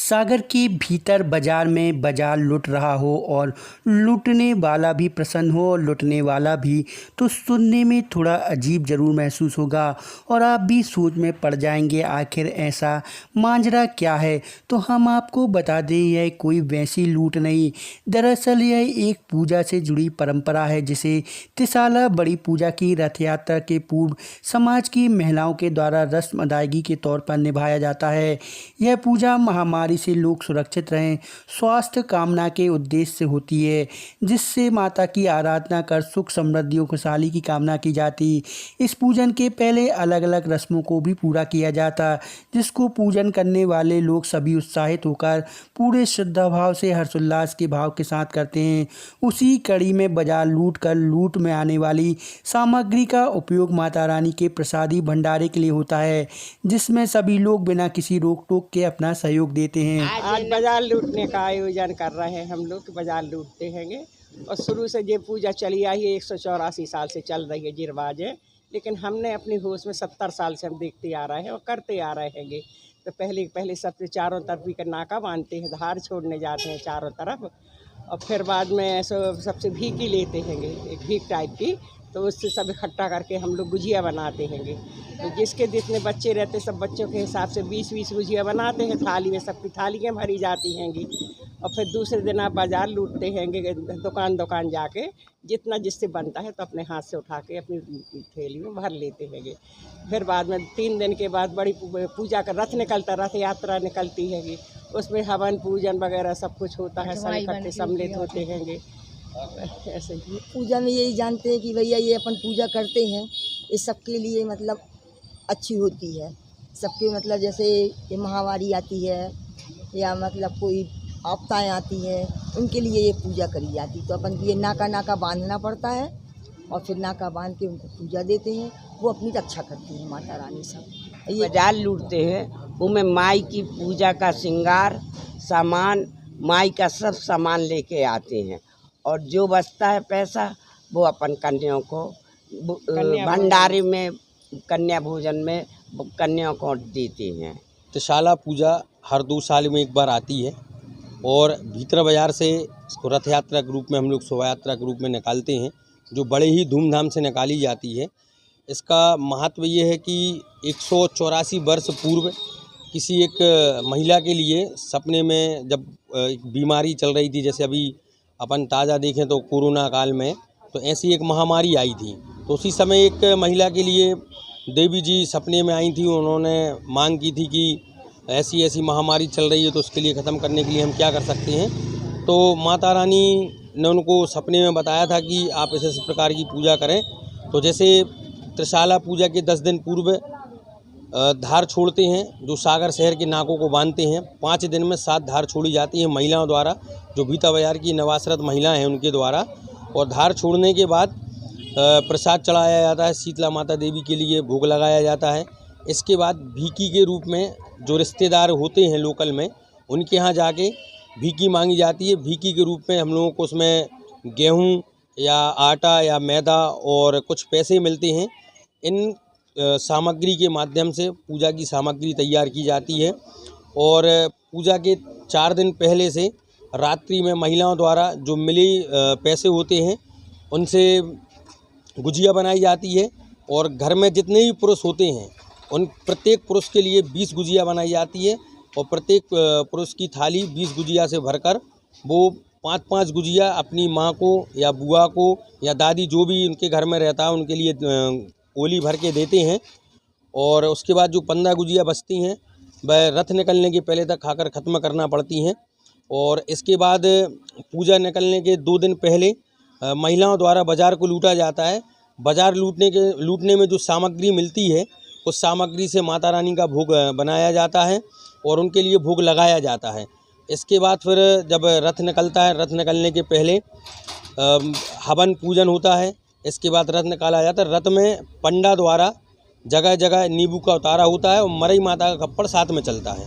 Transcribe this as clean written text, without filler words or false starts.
सागर के भीतर बाजार में बाजार लूट रहा हो और लूटने वाला भी प्रसन्न हो और लूटने वाला भी, तो सुनने में थोड़ा अजीब ज़रूर महसूस होगा और आप भी सोच में पड़ जाएंगे आखिर ऐसा मांजरा क्या है। तो हम आपको बता दें, यह कोई वैसी लूट नहीं, दरअसल यह एक पूजा से जुड़ी परंपरा है जिसे त्रिशाला बड़ी पूजा की रथ यात्रा के पूर्व समाज की महिलाओं के द्वारा रस्म अदायगी के तौर पर निभाया जाता है। यह पूजा महामारी से लोग सुरक्षित रहें, स्वास्थ्य कामना के उद्देश्य से होती है, जिससे माता की आराधना कर सुख समृद्धि और खुशहाली की कामना की जाती। इस पूजन के पहले अलग अलग रस्मों को भी पूरा किया जाता, जिसको पूजन करने वाले लोग सभी उत्साहित होकर पूरे श्रद्धा भाव से हर्षोल्लास के भाव के साथ करते हैं। उसी कड़ी में बाजार लूट में आने वाली सामग्री का उपयोग माता रानी के प्रसादी भंडारे के लिए होता है, जिसमें सभी लोग बिना किसी रोक टोक के अपना सहयोग देते हैं। आज बाजार लूटने का आयोजन कर रहे हैं हम लोग, बाजार लूटते हैंगे। और शुरू से ये पूजा चली आई है, 184 साल से चल रही है जी रिवाज है, लेकिन हमने अपनी होश में 70 साल से हम देखते आ रहे हैं और करते आ रहे हैंगे। तो पहले सबसे चारों तरफ भी नाका बांधते हैं, धार छोड़ने जाते हैं चारों तरफ, और फिर बाद में सबसे भीकी लेते हैंगे, एक भीख टाइप की, तो उससे सब इकट्ठा करके हम लोग गुजिया बनाते हैंगे। तो जिसके जितने बच्चे रहते सब बच्चों के हिसाब से 20-20 गुजिया बनाते हैं, थाली में सबकी थालियाँ भरी जाती हैंगी। और फिर दूसरे दिन आप बाज़ार लूटते हैंगे, दुकान जाके जितना जिससे बनता है तो अपने हाथ से उठा के अपनी थैली में भर लेते हैंगे। फिर बाद में 3 दिन के बाद बड़ी पूजा का रथ निकलता, रथ यात्रा निकलती हैगी, उसमें हवन पूजन वगैरह सब कुछ होता है, सब इकट्ठे सम्मिलित होते हैंगे। ऐसे ही पूजा में यही जानते हैं कि भैया ये अपन पूजा करते हैं, ये सबके लिए मतलब अच्छी होती है। सबके मतलब जैसे ये महामारी आती है या मतलब कोई आपदाएँ आती हैं, उनके लिए ये पूजा करी जाती। तो अपन ये नाका बांधना पड़ता है और फिर नाका बांध के उनको पूजा देते हैं, वो अपनी रक्षा करती है माता रानी सब। ये बाजार लूटते हैं, उनमें माई की पूजा का श्रृंगार सामान, माई का सब सामान लेके आते हैं, और जो बचता है पैसा वो अपन कन्याओं को भंडारे में, कन्या भोजन में कन्याओं को देते हैं। त्रिशाला पूजा हर 2 साल में एक बार आती है और भीतर बाजार से इसको रथ यात्रा के रूप में हम लोग शोभा यात्रा के रूप में निकालते हैं, जो बड़े ही धूमधाम से निकाली जाती है। इसका महत्व ये है कि 184 वर्ष पूर्व किसी एक महिला के लिए सपने में जब एक बीमारी चल रही थी, जैसे अभी अपन ताज़ा देखें तो कोरोना काल में, तो ऐसी एक महामारी आई थी। तो उसी समय एक महिला के लिए देवी जी सपने में आई थी, उन्होंने मांग की थी कि ऐसी ऐसी महामारी चल रही है, तो उसके लिए ख़त्म करने के लिए हम क्या कर सकते हैं। तो माता रानी ने उनको सपने में बताया था कि आप इस प्रकार की पूजा करें। तो जैसे त्रिशाला पूजा के 10 दिन पूर्व धार छोड़ते हैं, जो सागर शहर के नाकों को बांधते हैं। 5 दिन में 7 धार छोड़ी जाती हैं महिलाओं द्वारा, जो भीतर बाजार की नवाश्रत महिलाएं हैं उनके द्वारा। और धार छोड़ने के बाद प्रसाद चढ़ाया जाता है, शीतला माता देवी के लिए भोग लगाया जाता है। इसके बाद भीकी के रूप में जो रिश्तेदार होते हैं लोकल में, उनके यहाँ जाके भीकी मांगी जाती है। भीकी के रूप में हम लोगों को उसमें गेहूँ या आटा या मैदा और कुछ पैसे मिलते हैं। इन सामग्री के माध्यम से पूजा की सामग्री तैयार की जाती है, और पूजा के 4 दिन पहले से रात्रि में महिलाओं द्वारा जो मिले पैसे होते हैं उनसे गुजिया बनाई जाती है। और घर में जितने भी पुरुष होते हैं उन प्रत्येक पुरुष के लिए 20 गुजिया बनाई जाती है, और प्रत्येक पुरुष की थाली 20 गुजिया से भरकर वो 5-5 गुजिया अपनी माँ को या बुआ को या दादी जो भी उनके घर में रहता है उनके लिए ओली भर के देते हैं। और उसके बाद जो 15 गुजिया बचती हैं वह रथ निकलने के पहले तक खाकर ख़त्म करना पड़ती हैं। और इसके बाद पूजा निकलने के 2 दिन पहले महिलाओं द्वारा बाज़ार को लूटा जाता है। बाज़ार लूटने में जो सामग्री मिलती है उस सामग्री से माता रानी का भोग बनाया जाता है और उनके लिए भोग लगाया जाता है। इसके बाद फिर जब रथ निकलता है, रथ निकलने के पहले हवन पूजन होता है। इसके बाद रथ निकाला जाता है। रथ में पंडा द्वारा जगह जगह नींबू का उतारा होता है और मरई माता का खप्पड़ साथ में चलता है।